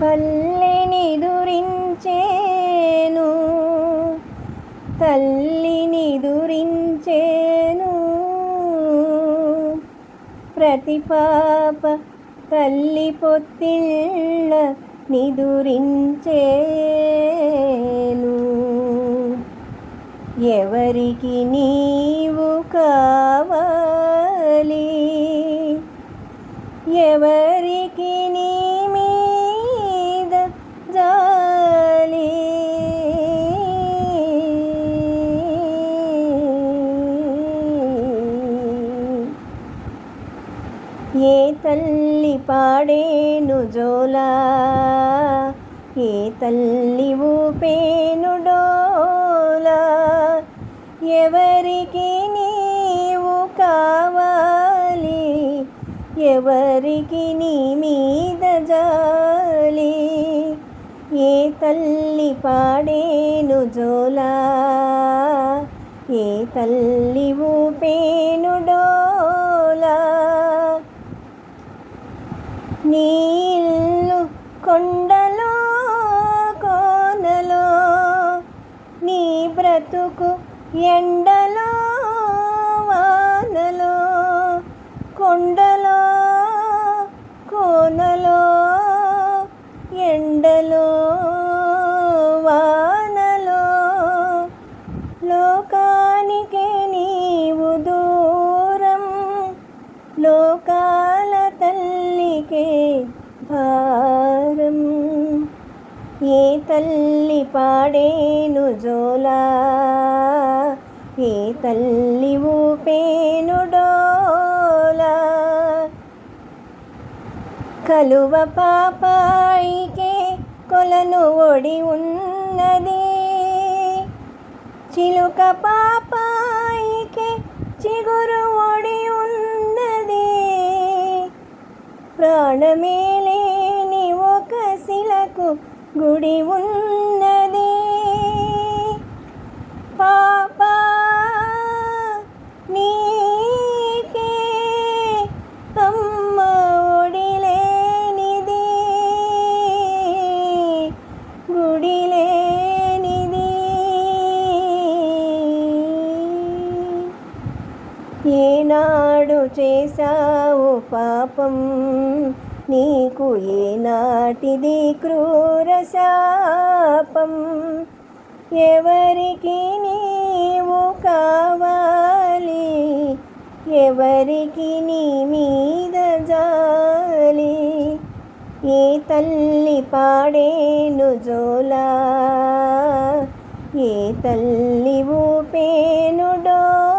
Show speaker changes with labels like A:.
A: పల్లెని దురించేను, తల్లిని దురించేను. ప్రతి పాప తల్లి పొత్తిళ్ళ నిదురించేను. ఎవరికి నీవు కావాలి, ఎవరికి నీ మీద జాలి. ఏ తల్లి పాడేను జోలా, ఏ తల్లి ఊపేను డోలా. ఎవరికి నీవు కావాలి, ఎవరికి నీ మీద జాలి. ఏ తల్లి పాడేను జోలా, ఏ తల్లి ఊపేను డోలా. నీ ఇల్లు కొండలో కోనలో, నీ బ్రతుకు ఎండలో వానలో. కొండలో కోనలో ఎండలో వానలో. లోకానికే నీవు దూరం, లోకాల తల్లికే భారం. ఏ తల్లి పాడేను జోలా, ఏ తల్లి ఊపేను డోలా. కలువ పాపాయికే కొలను ఒడి ఉన్నది, చిలుక పాపాయికే చిగురు ఒడి ఉన్నది. ప్రాణమే లేని ఒక శిలకు గుడి ఉన్నది. పాపా నీకే అమ్మ ఒడి లేనిది, గుడి లేనిది. ఏనాడు చేశావు పాపం, నీకు ఏనాటిది క్రూర శాపం. ఎవరికి నీవు కావాలి, ఎవరికి నీ మీద జాలి. ఏ తల్లి పాడేను జోలా, ఏ తల్లి ఊపేను డోలా.